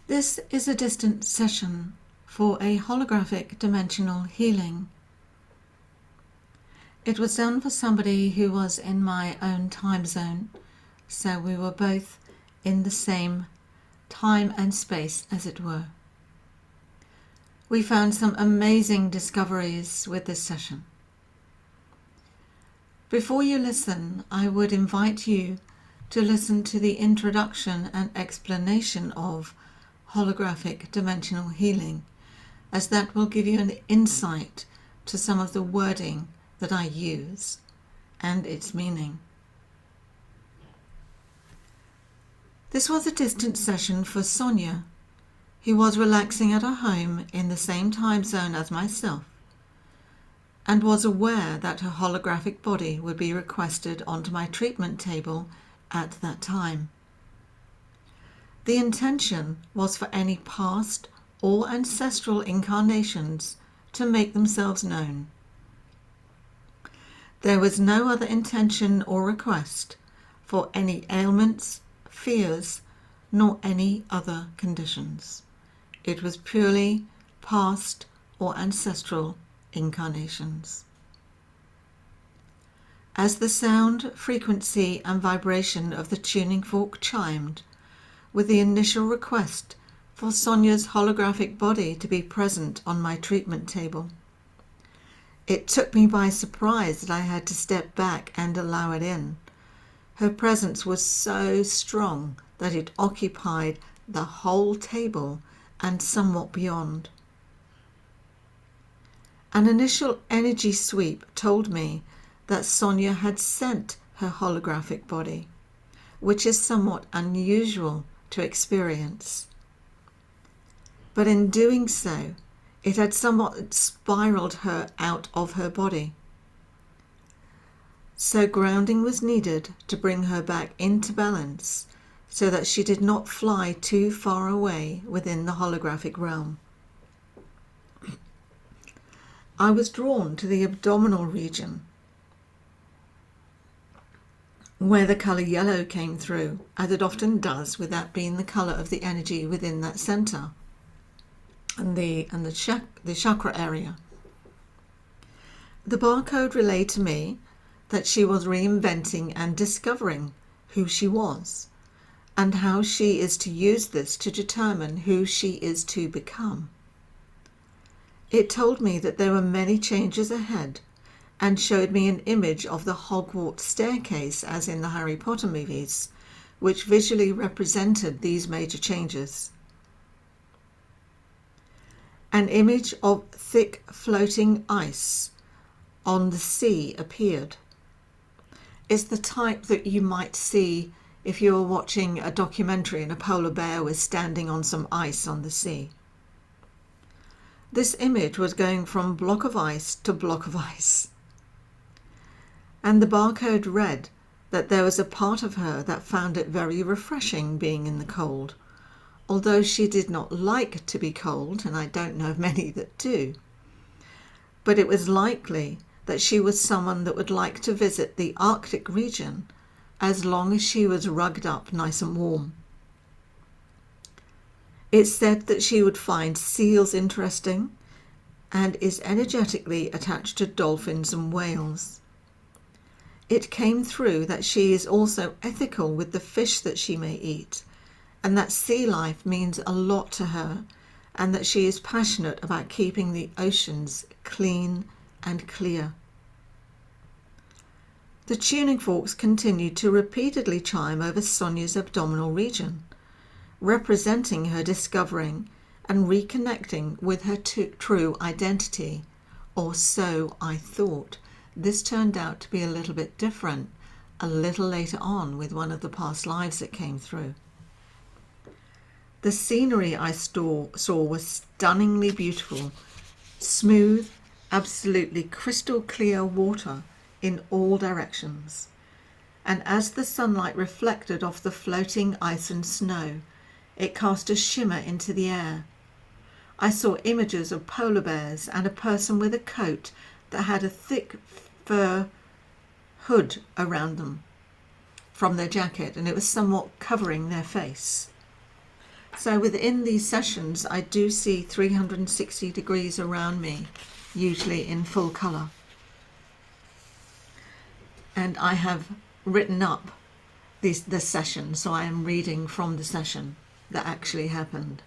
This is a distant session for a holographic dimensional healing. It was done for somebody who was in my own time zone, so we were both in the same time and space, as it were. We found some amazing discoveries with this session. Before you listen, I would invite you to listen to the introduction and explanation of holographic dimensional healing, as that will give you an insight to some of the wording that I use and its meaning. This was a distant session for Sonia, who was relaxing at her home in the same time zone as myself, and was aware that her holographic body would be requested onto my treatment table at that time. The intention was for any past or ancestral incarnations to make themselves known. There was no other intention or request for any ailments, fears, nor any other conditions. It was purely past or ancestral incarnations. As the sound, frequency, and vibration of the tuning fork chimed, with the initial request for Sonia's holographic body to be present on my treatment table, it took me by surprise that I had to step back and allow it in. Her presence was so strong that it occupied the whole table and somewhat beyond. An initial energy sweep told me that Sonia had sent her holographic body, which is somewhat unusual to experience. But in doing so, it had somewhat spiraled her out of her body. So grounding was needed to bring her back into balance so that she did not fly too far away within the holographic realm. I was drawn to the abdominal region, where the colour yellow came through, as it often does, with that being the colour of the energy within that centre and the chakra area. The barcode relayed to me that she was reinventing and discovering who she was and how she is to use this to determine who she is to become. It told me that there were many changes ahead and showed me an image of the Hogwarts staircase, as in the Harry Potter movies, which visually represented these major changes. An image of thick floating ice on the sea appeared. It's the type that you might see if you were watching a documentary and a polar bear was standing on some ice on the sea. This image was going from block of ice to block of ice. And the barcode read that there was a part of her that found it very refreshing being in the cold, although she did not like to be cold, and I don't know of many that do. But it was likely that she was someone that would like to visit the Arctic region as long as she was rugged up nice and warm. It said that she would find seals interesting and is energetically attached to dolphins and whales. It came through that she is also ethical with the fish that she may eat, and that sea life means a lot to her, and that she is passionate about keeping the oceans clean and clear. The tuning forks continued to repeatedly chime over Sonia's abdominal region, representing her discovering and reconnecting with her true identity, or so I thought. This turned out to be a little bit different a little later on with one of the past lives that came through. The scenery I saw was stunningly beautiful, smooth, absolutely crystal clear water in all directions. And as the sunlight reflected off the floating ice and snow, it cast a shimmer into the air. I saw images of polar bears and a person with a coat that had a thick fur hood around them from their jacket, and it was somewhat covering their face. So within these sessions, I do see 360 degrees around me, usually in full colour. And I have written up the session, so I am reading from the session that actually happened.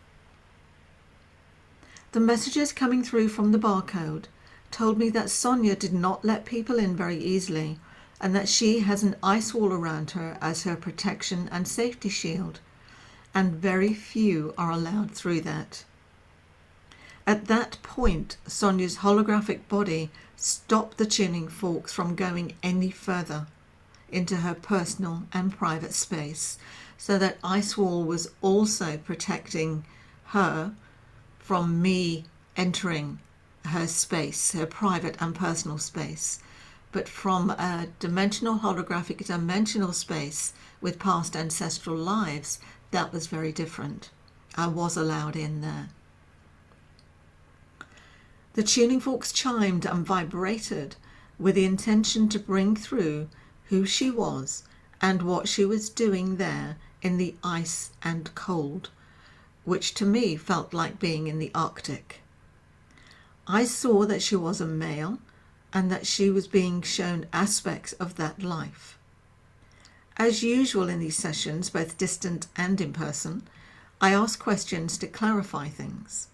The messages coming through from the barcode told me that Sonia did not let people in very easily, and that she has an ice wall around her as her protection and safety shield, and very few are allowed through that. At that point, Sonia's holographic body stopped the tuning forks from going any further into her personal and private space, so that ice wall was also protecting her from me entering her space, her private and personal space. But from a holographic dimensional space with past ancestral lives, that was very different. I was allowed in there. The tuning forks chimed and vibrated with the intention to bring through who she was and what she was doing there in the ice and cold, which to me felt like being in the Arctic. I saw that she was a male and that she was being shown aspects of that life. As usual in these sessions, both distant and in person, I asked questions to clarify things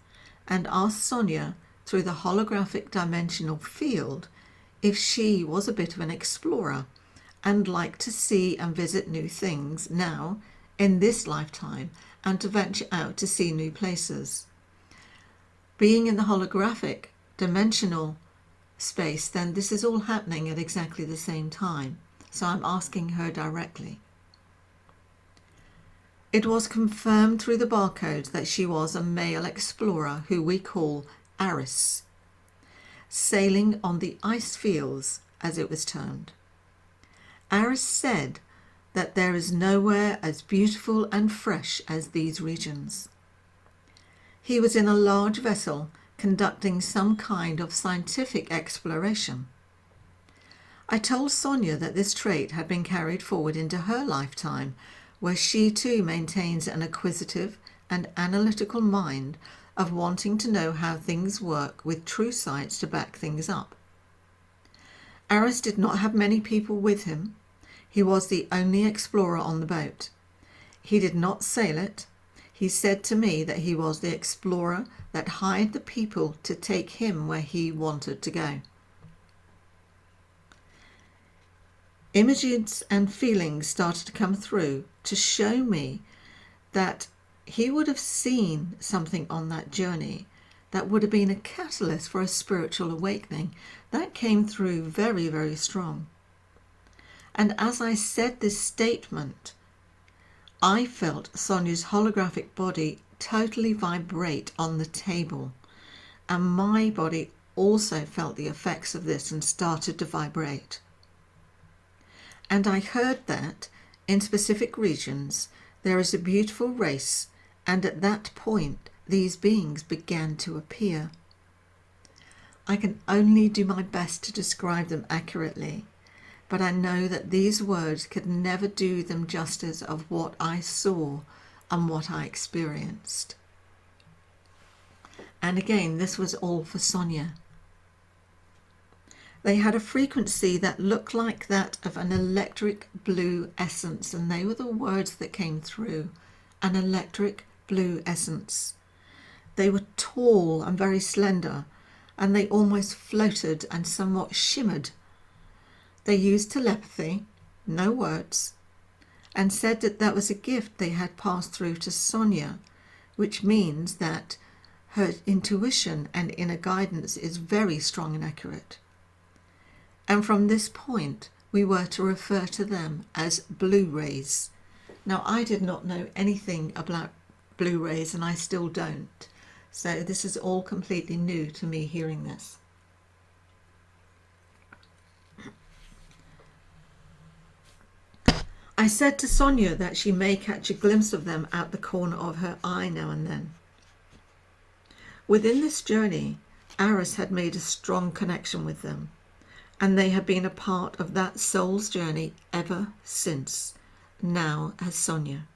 and asked Sonia through the holographic dimensional field if she was a bit of an explorer and liked to see and visit new things now in this lifetime and to venture out to see new places. Being in the holographic dimensional space, then this is all happening at exactly the same time. So I'm asking her directly. It was confirmed through the barcode that she was a male explorer who we call Aris, sailing on the ice fields, as it was termed. Aris said that there is nowhere as beautiful and fresh as these regions. He was in a large vessel conducting some kind of scientific exploration. I told Sonia that this trait had been carried forward into her lifetime, where she too maintains an acquisitive and analytical mind of wanting to know how things work with true science to back things up. Aris did not have many people with him. He was the only explorer on the boat. He did not sail it. He said to me that he was the explorer that hired the people to take him where he wanted to go. Images and feelings started to come through to show me that he would have seen something on that journey that would have been a catalyst for a spiritual awakening. That came through very, very strong. And as I said this statement, I felt Sonia's holographic body totally vibrate on the table, and my body also felt the effects of this and started to vibrate. And I heard that in specific regions there is a beautiful race, and at that point these beings began to appear. I can only do my best to describe them accurately, but I know that these words could never do them justice of what I saw and what I experienced. And again, this was all for Sonia. They had a frequency that looked like that of an electric blue essence, and they were the words that came through, an electric blue essence. They were tall and very slender, and they almost floated and somewhat shimmered. They used telepathy, no words, and said that that was a gift they had passed through to Sonia, which means that her intuition and inner guidance is very strong and accurate. And from this point, we were to refer to them as blue rays. Now, I did not know anything about blue rays, and I still don't. So this is all completely new to me hearing this. I said to Sonia that she may catch a glimpse of them out the corner of her eye now and then. Within this journey, Aris had made a strong connection with them, and they have been a part of that soul's journey ever since, now as Sonia.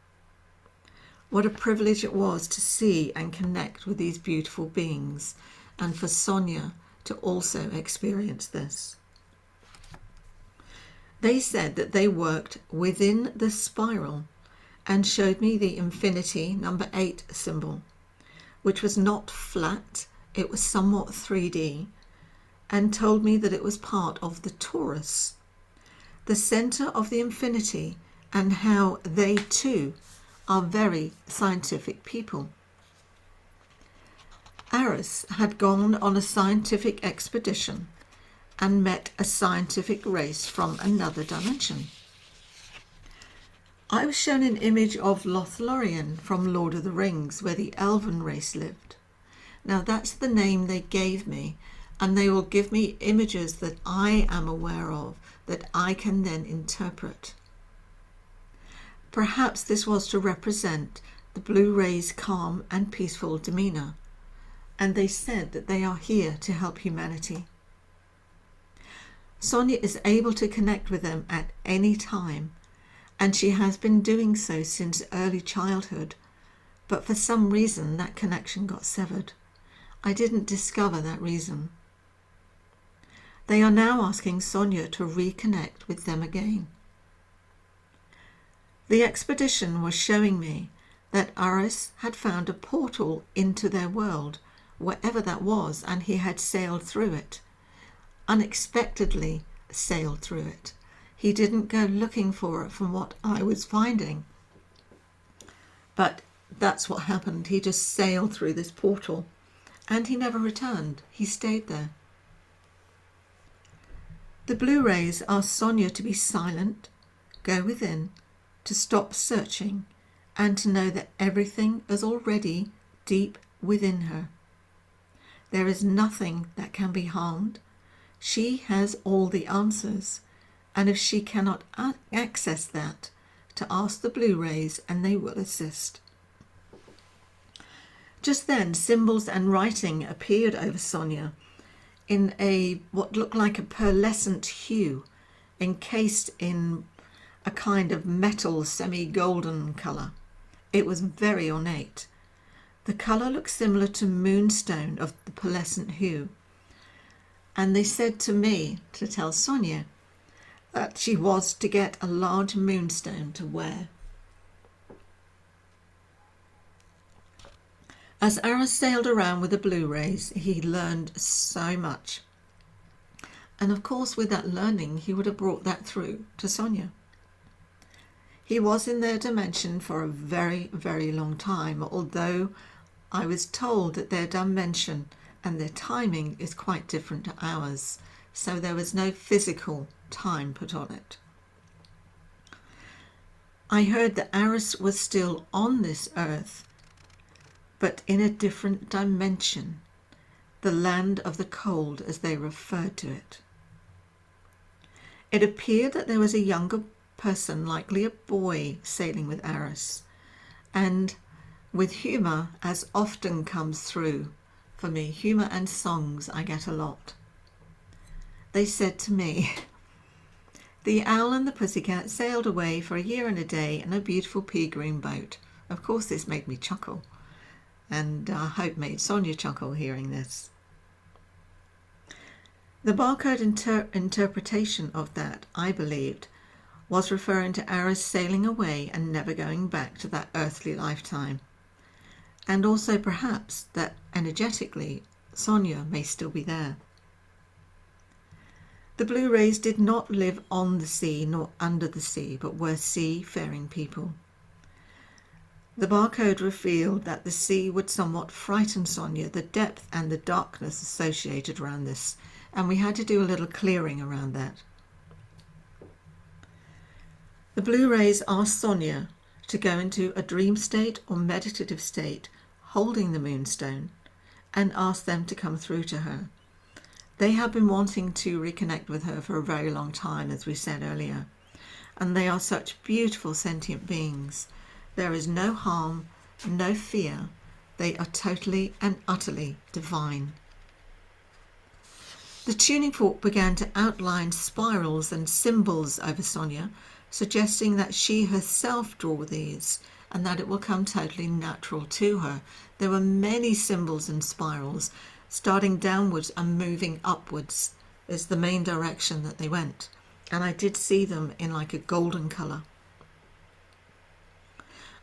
What a privilege it was to see and connect with these beautiful beings, and for Sonia to also experience this. They said that they worked within the spiral and showed me the infinity number 8 symbol, which was not flat, it was somewhat 3D, and told me that it was part of the torus, the center of the infinity, and how they too are very scientific people. Aris had gone on a scientific expedition and met a scientific race from another dimension. I was shown an image of Lothlorien from Lord of the Rings, where the elven race lived. Now that's the name they gave me, and they will give me images that I am aware of, that I can then interpret. Perhaps this was to represent the blue rays' calm and peaceful demeanor, and they said that they are here to help humanity. Sonia is able to connect with them at any time, and she has been doing so since early childhood, but for some reason that connection got severed. I didn't discover that reason. They are now asking Sonia to reconnect with them again. The expedition was showing me that Aris had found a portal into their world, wherever that was, and he had sailed through it, unexpectedly sailed through it. He didn't go looking for it from what I was finding, but that's what happened. He just sailed through this portal and he never returned. He stayed there. The blue rays asked Sonia to be silent, go within, to stop searching, and to know that everything is already deep within her. There is nothing that can be harmed. She has all the answers, and if she cannot access that, to ask the blue rays and they will assist. Just then, symbols and writing appeared over Sonia in what looked like a pearlescent hue, encased in a kind of metal semi-golden colour. It was very ornate. The colour looked similar to moonstone of the pearlescent hue. And they said to me to tell Sonia that she was to get a large moonstone to wear. As Aris sailed around with the blue rays, he learned so much. And of course, with that learning, he would have brought that through to Sonia. He was in their dimension for a very, very long time, although I was told that their dimension and their timing is quite different to ours, so there was no physical time put on it. I heard that Aris was still on this earth, but in a different dimension, the land of the cold as they referred to it. It appeared that there was a younger person, likely a boy, sailing with Aris, and with humour, as often comes through for me, humour and songs I get a lot. They said to me, "The owl and the pussycat sailed away for a year and a day in a beautiful pea green boat." Of course this made me chuckle, and I hope made Sonia chuckle hearing this. The barcode interpretation of that, I believed, was referring to Aris sailing away and never going back to that earthly lifetime, and also perhaps that energetically Sonia may still be there. The blue rays did not live on the sea nor under the sea, but were sea-faring people. The barcode revealed that the sea would somewhat frighten Sonia, the depth and the darkness associated around this, and we had to do a little clearing around that. The blue rays asked Sonia to go into a dream state or meditative state, holding the moonstone, and asked them to come through to her. They have been wanting to reconnect with her for a very long time, as we said earlier, and they are such beautiful sentient beings. There is no harm, no fear. They are totally and utterly divine. The tuning fork began to outline spirals and symbols over Sonia, suggesting that she herself draw these and that it will come totally natural to her. There were many symbols and spirals starting downwards and moving upwards is the main direction that they went. And I did see them in like a golden colour.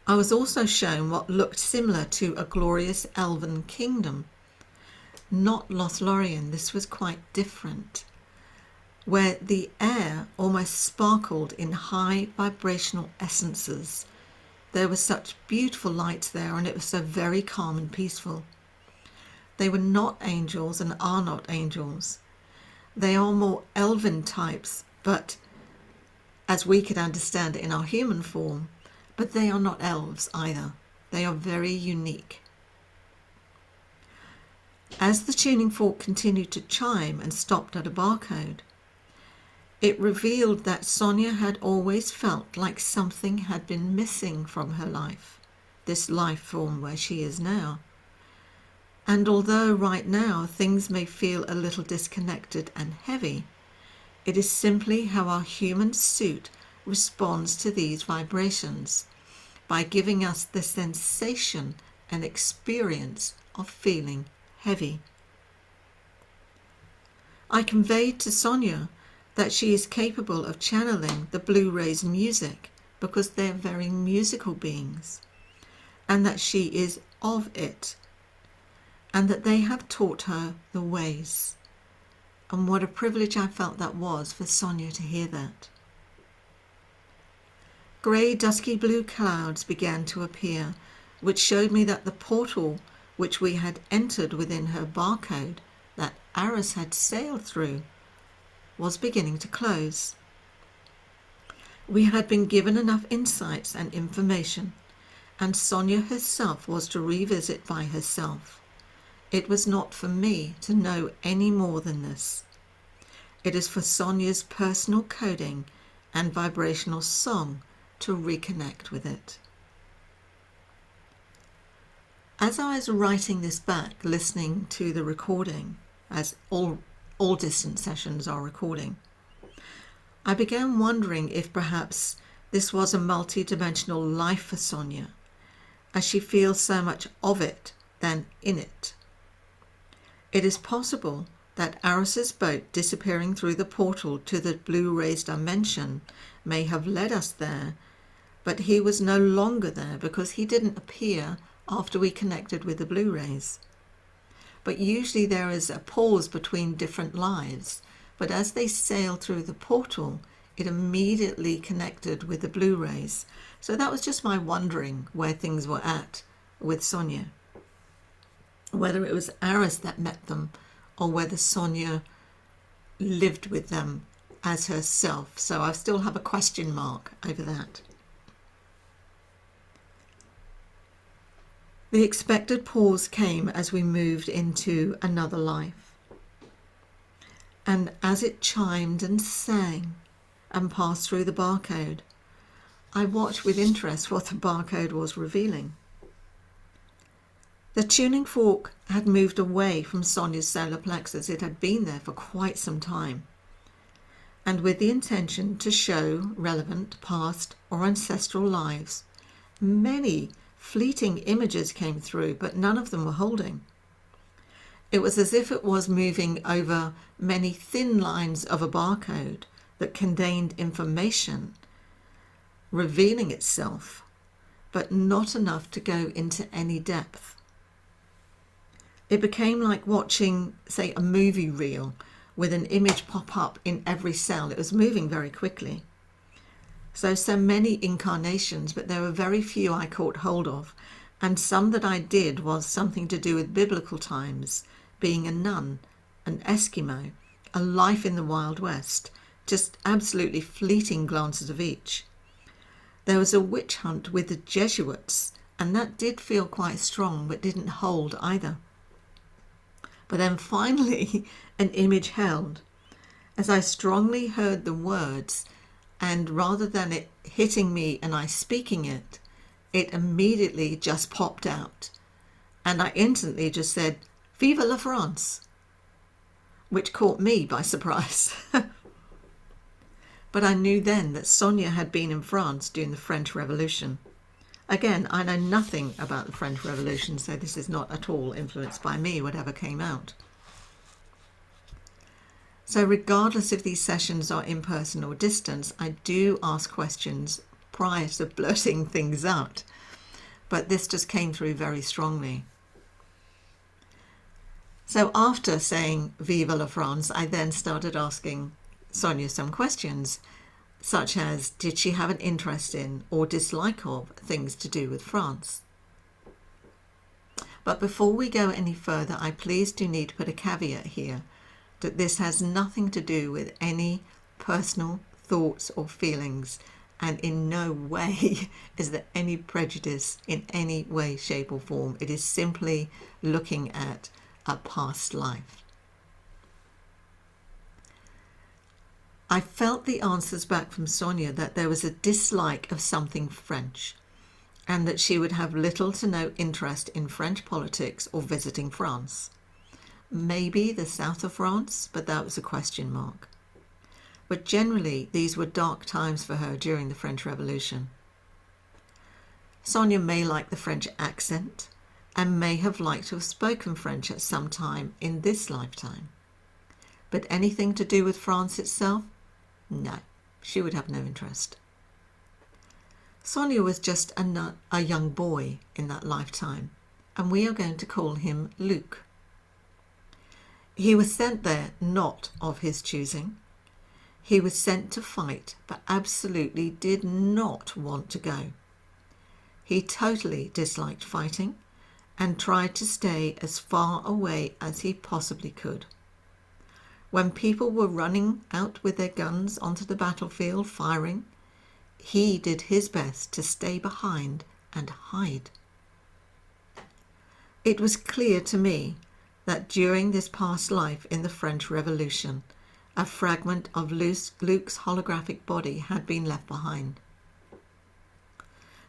I was also shown what looked similar to a glorious elven kingdom. Not Lothlorien, this was quite different, where the air almost sparkled in high vibrational essences. There was such beautiful lights there, and it was so very calm and peaceful. They were not angels and are not angels. They are more elven types, but as we could understand it in our human form, but they are not elves either. They are very unique. As the tuning fork continued to chime and stopped at a barcode, it revealed that Sonia had always felt like something had been missing from her life, this life form where she is now. And although right now things may feel a little disconnected and heavy, it is simply how our human suit responds to these vibrations by giving us the sensation and experience of feeling heavy. I conveyed to Sonia that she is capable of channeling the blue rays music because they're very musical beings, and that she is of it, and that they have taught her the ways. And what a privilege I felt that was for Sonia to hear that. Grey, dusky blue clouds began to appear, which showed me that the portal which we had entered within her barcode, that Aris had sailed through, was beginning to close. We had been given enough insights and information, and Sonia herself was to revisit by herself. It was not for me to know any more than this. It is for Sonia's personal coding and vibrational song to reconnect with it. As I was writing this back, listening to the recording, as all distant sessions are recording, I began wondering if perhaps this was a multi-dimensional life for Sonia, as she feels so much of it than in it. It is possible that Aris's boat disappearing through the portal to the blue rays dimension may have led us there, but he was no longer there because he didn't appear after we connected with the blue rays. But usually there is a pause between different lives, but as they sailed through the portal, it immediately connected with the blue rays. So that was just my wondering where things were at with Sonia. Whether it was Aris that met them or whether Sonia lived with them as herself. So I still have a question mark over that. The expected pause came as we moved into another life. And as it chimed and sang and passed through the barcode, I watched with interest what the barcode was revealing. The tuning fork had moved away from Sonia's solar plexus. It had been there for quite some time, and with the intention to show relevant past or ancestral lives. Many fleeting images came through, but none of them were holding. It was as if it was moving over many thin lines of a barcode that contained information, revealing itself, but not enough to go into any depth. It became like watching, say, a movie reel with an image pop up in every cell. It was moving very quickly. So many incarnations, but there were very few I caught hold of. And some that I did was something to do with biblical times, being a nun, an Eskimo, a life in the Wild West, just absolutely fleeting glances of each. There was a witch hunt with the Jesuits, and that did feel quite strong, but didn't hold either. But then finally an image held, as I strongly heard the words, and rather than it hitting me and I speaking it, it immediately just popped out. And I instantly just said, "Vive la France," which caught me by surprise. But I knew then that Sonia had been in France during the French Revolution. Again, I know nothing about the French Revolution, so this is not at all influenced by me, whatever came out. So regardless if these sessions are in person or distance, I do ask questions prior to blurting things out. But this just came through very strongly. So after saying Vive la France, I then started asking Sonia some questions, such as, did she have an interest in or dislike of things to do with France? But before we go any further, I please do need to put a caveat here that this has nothing to do with any personal thoughts or feelings, and in no way is there any prejudice in any way, shape or form. It is simply looking at a past life. I felt the answers back from Sonia that there was a dislike of something French, and that she would have little to no interest in French politics or visiting France. Maybe the south of France, but that was a question mark. But generally, these were dark times for her during the French Revolution. Sonia may like the French accent and may have liked to have spoken French at some time in this lifetime. But anything to do with France itself? No, she would have no interest. Sonia was just a young boy in that lifetime, and we are going to call him Luke. He was sent there not of his choosing. He was sent to fight, but absolutely did not want to go. He totally disliked fighting and tried to stay as far away as he possibly could. When people were running out with their guns onto the battlefield firing, he did his best to stay behind and hide. It was clear to me that during this past life in the French Revolution, a fragment of Luke's holographic body had been left behind.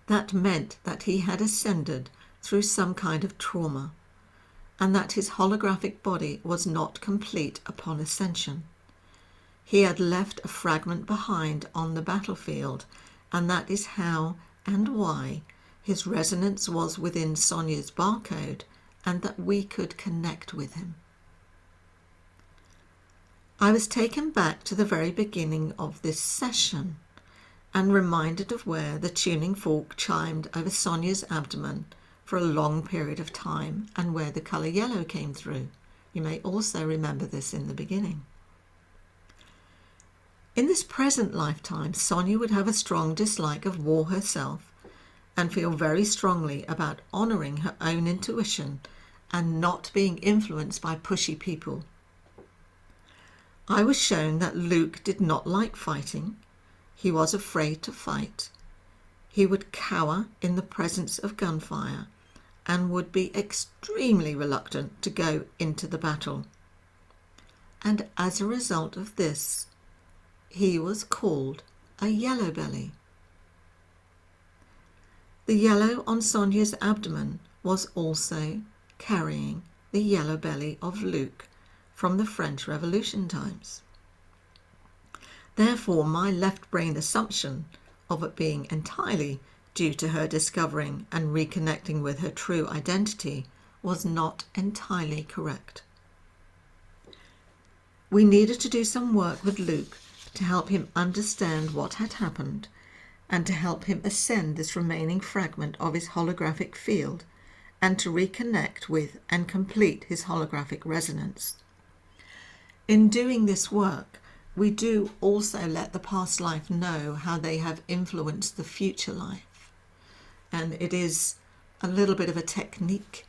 That meant that he had ascended through some kind of trauma, and that his holographic body was not complete upon ascension. He had left a fragment behind on the battlefield, and that is how and why his resonance was within Sonia's barcode, and that we could connect with him. I was taken back to the very beginning of this session and reminded of where the tuning fork chimed over Sonia's abdomen for a long period of time and where the colour yellow came through. You may also remember this in the beginning. In this present lifetime, Sonia would have a strong dislike of war herself and feel very strongly about honouring her own intuition and not being influenced by pushy people. I was shown that Luke did not like fighting. He was afraid to fight. He would cower in the presence of gunfire and would be extremely reluctant to go into the battle. And as a result of this, he was called a yellow belly. The yellow on Sonia's abdomen was also carrying the yellow belly of Luke from the French Revolution times. Therefore, my left brain assumption of it being entirely due to her discovering and reconnecting with her true identity was not entirely correct. We needed to do some work with Luke to help him understand what had happened and to help him ascend this remaining fragment of his holographic field and to reconnect with and complete his holographic resonance. In doing this work, we do also let the past life know how they have influenced the future life. And it is a little bit of a technique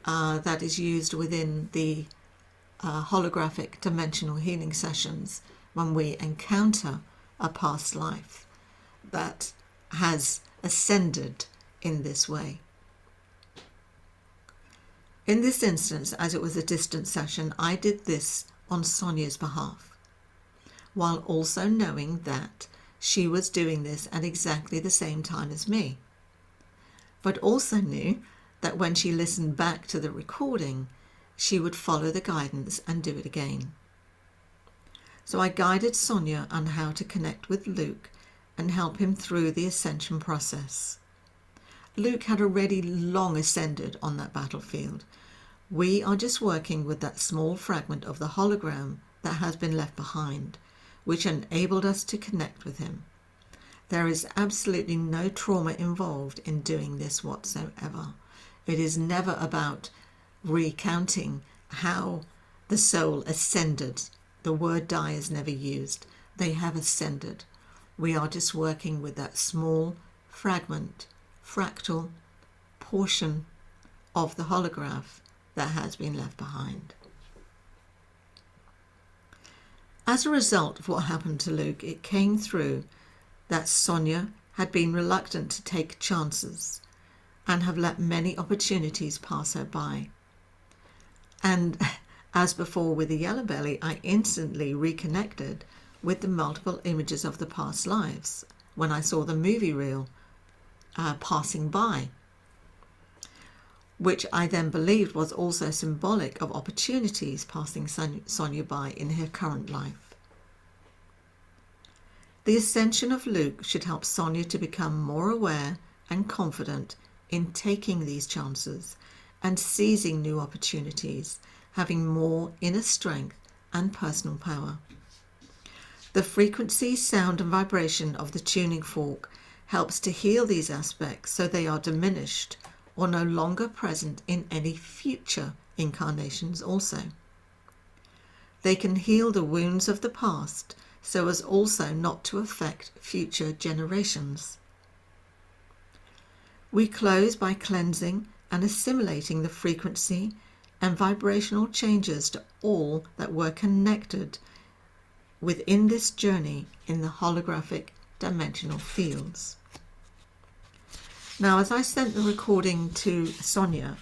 that is used within the holographic dimensional healing sessions when we encounter a past life that has ascended in this way. In this instance, as it was a distant session, I did this on Sonia's behalf, while also knowing that she was doing this at exactly the same time as me, but also knew that when she listened back to the recording, she would follow the guidance and do it again. So I guided Sonia on how to connect with Luke and help him through the ascension process. Luke had already long ascended on that battlefield. We are just working with that small fragment of the hologram that has been left behind, which enabled us to connect with him. There is absolutely no trauma involved in doing this whatsoever. It is never about recounting how the soul ascended. The word die is never used. They have ascended. We are just working with that small fragment, fractal portion of the holograph that has been left behind. As a result of what happened to Luke, it came through that Sonia had been reluctant to take chances and have let many opportunities pass her by. And as before with the yellow belly, I instantly reconnected with the multiple images of the past lives when I saw the movie reel passing by, which I then believed was also symbolic of opportunities passing Sonia by in her current life. The ascension of Luke should help Sonia to become more aware and confident in taking these chances and seizing new opportunities, having more inner strength and personal power. The frequency, sound and vibration of the tuning fork helps to heal these aspects so they are diminished or no longer present in any future incarnations also. They can heal the wounds of the past so as also not to affect future generations. We close by cleansing and assimilating the frequency and vibrational changes to all that were connected within this journey in the holographic dimensional fields. Now, as I sent the recording to Sonia,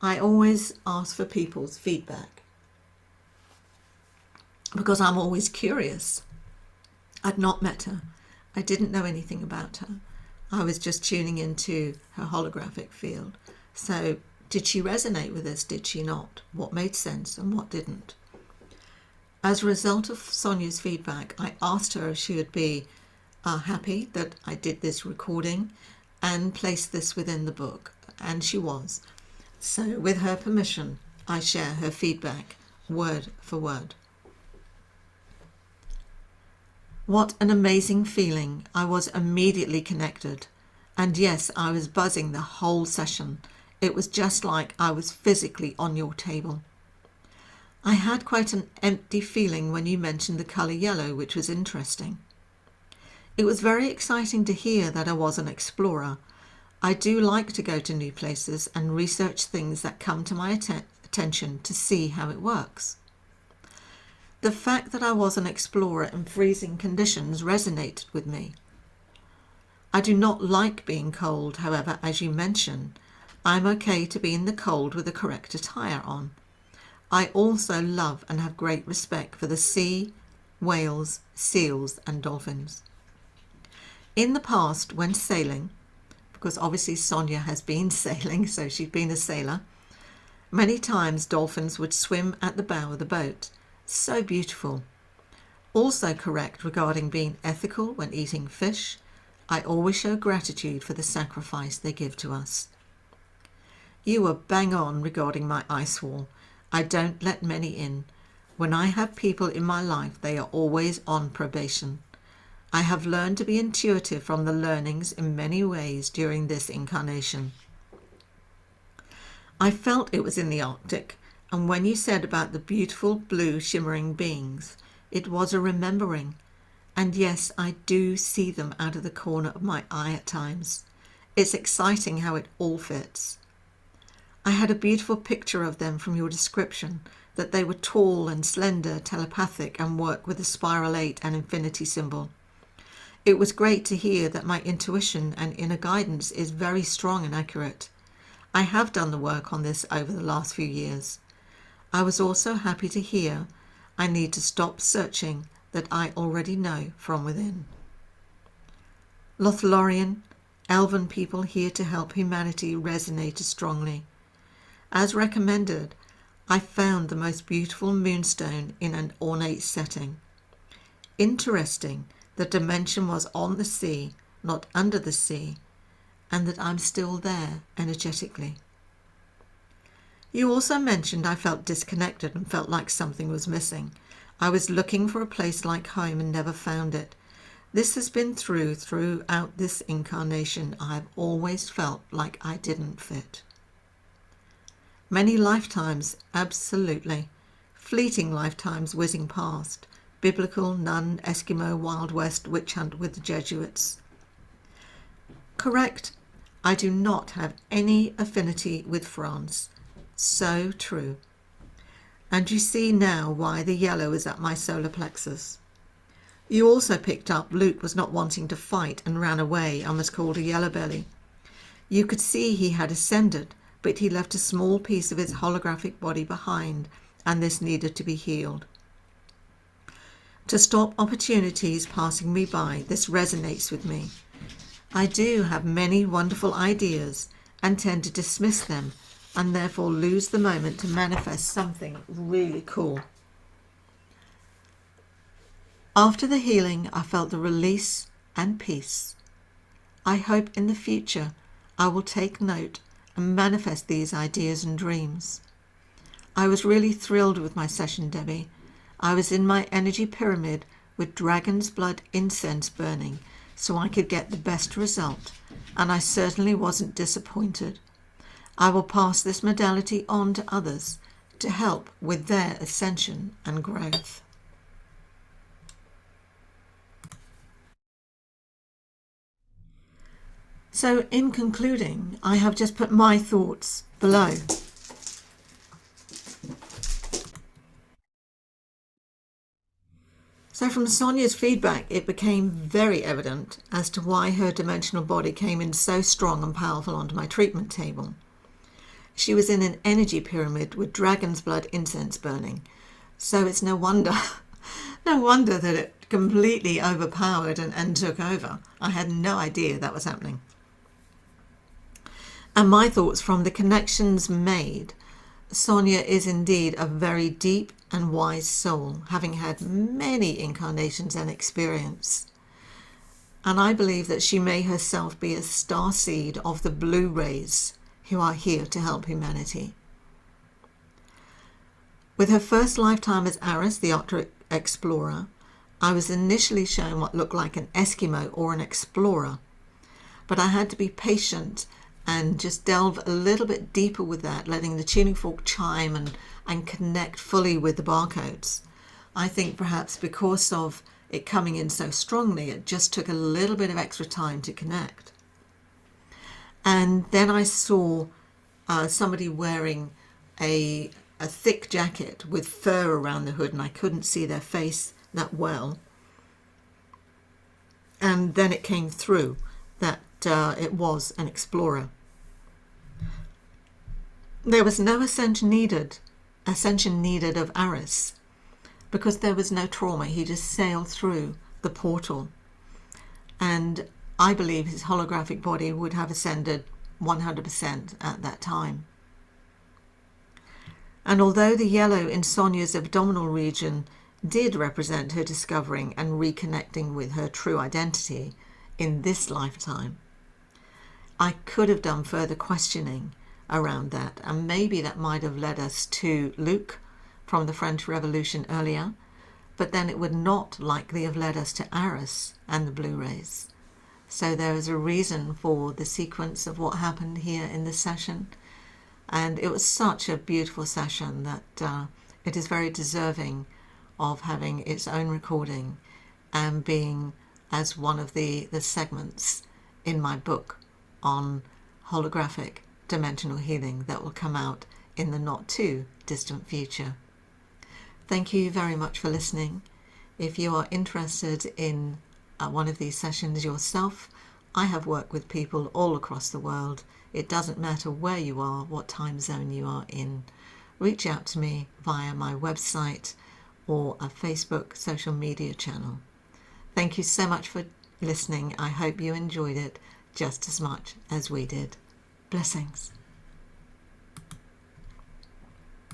I always ask for people's feedback because I'm always curious. I'd not met her. I didn't know anything about her. I was just tuning into her holographic field. So did she resonate with us? Did she not? What made sense and what didn't? As a result of Sonia's feedback, I asked her if she would be happy that I did this recording and placed this within the book, and she was. So with her permission, I share her feedback word for word. What an amazing feeling. I was immediately connected. And yes, I was buzzing the whole session. It was just like I was physically on your table. I had quite an empty feeling when you mentioned the colour yellow, which was interesting. It was very exciting to hear that I was an explorer. I do like to go to new places and research things that come to my attention to see how it works. The fact that I was an explorer in freezing conditions resonated with me. I do not like being cold, however, as you mentioned, I'm okay to be in the cold with the correct attire on. I also love and have great respect for the sea, whales, seals and dolphins. In the past, when sailing, because obviously Sonia has been sailing, so she's been a sailor, many times dolphins would swim at the bow of the boat. So beautiful. Also correct regarding being ethical when eating fish. I always show gratitude for the sacrifice they give to us. You were bang on regarding my ice wall. I don't let many in. When I have people in my life, they are always on probation. I have learned to be intuitive from the learnings in many ways during this incarnation. I felt it was in the Arctic, and when you said about the beautiful blue shimmering beings, it was a remembering. And yes, I do see them out of the corner of my eye at times. It's exciting how it all fits. I had a beautiful picture of them from your description, that they were tall and slender, telepathic, and work with the spiral 8 and infinity symbol. It was great to hear that my intuition and inner guidance is very strong and accurate. I have done the work on this over the last few years. I was also happy to hear I need to stop searching that I already know from within. Lothlorien, elven people here to help humanity resonated strongly. As recommended, I found the most beautiful moonstone in an ornate setting. Interesting, the dimension was on the sea, not under the sea, and that I'm still there energetically. You also mentioned I felt disconnected and felt like something was missing. I was looking for a place like home and never found it. This has been throughout this incarnation. I've always felt like I didn't fit. Many lifetimes, absolutely. Fleeting lifetimes whizzing past. Biblical, nun, Eskimo, Wild West, witch hunt with the Jesuits. Correct. I do not have any affinity with France. So true. And you see now why the yellow is at my solar plexus. You also picked up Luke was not wanting to fight and ran away and was called a yellow belly. You could see he had ascended, but he left a small piece of his holographic body behind, and this needed to be healed. To stop opportunities passing me by, this resonates with me. I do have many wonderful ideas and tend to dismiss them, and therefore lose the moment to manifest something really cool. After the healing, I felt the release and peace. I hope in the future I will take note and manifest these ideas and dreams. I was really thrilled with my session, Debbie. I was in my energy pyramid with dragon's blood incense burning so I could get the best result, and I certainly wasn't disappointed. I will pass this modality on to others to help with their ascension and growth. So in concluding, I have just put my thoughts below. So from Sonia's feedback, it became very evident as to why her dimensional body came in so strong and powerful onto my treatment table. She was in an energy pyramid with dragon's blood incense burning. So it's no wonder that it completely overpowered and took over. I had no idea that was happening. And my thoughts from the connections made, Sonia is indeed a very deep and wise soul, having had many incarnations and experience. And I believe that she may herself be a starseed of the blue rays who are here to help humanity. With her first lifetime as Aris, the Arctic explorer, I was initially shown what looked like an Eskimo or an explorer, but I had to be patient and just delve a little bit deeper with that, letting the tuning fork chime and connect fully with the barcodes. I think perhaps because of it coming in so strongly, it just took a little bit of extra time to connect. And then I saw somebody wearing a thick jacket with fur around the hood, and I couldn't see their face that well. And then it came through that it was an explorer. There was no ascension needed of Aris, because there was no trauma. He just sailed through the portal, and I believe his holographic body would have ascended 100% at that time. And although the yellow in Sonia's abdominal region did represent her discovering and reconnecting with her true identity in this lifetime, I could have done further questioning around that, and maybe that might have led us to Luke from the French Revolution earlier, but then it would not likely have led us to Aris and the blue rays. So there is a reason for the sequence of what happened here in this session, and it was such a beautiful session that it is very deserving of having its own recording and being as one of the segments in my book on holographic dimensional healing that will come out in the not too distant future. Thank you very much for listening. If you are interested in one of these sessions yourself, I have worked with people all across the world. It doesn't matter where you are, what time zone you are in. Reach out to me via my website or a Facebook social media channel. Thank you so much for listening. I hope you enjoyed it just as much as we did. Blessings.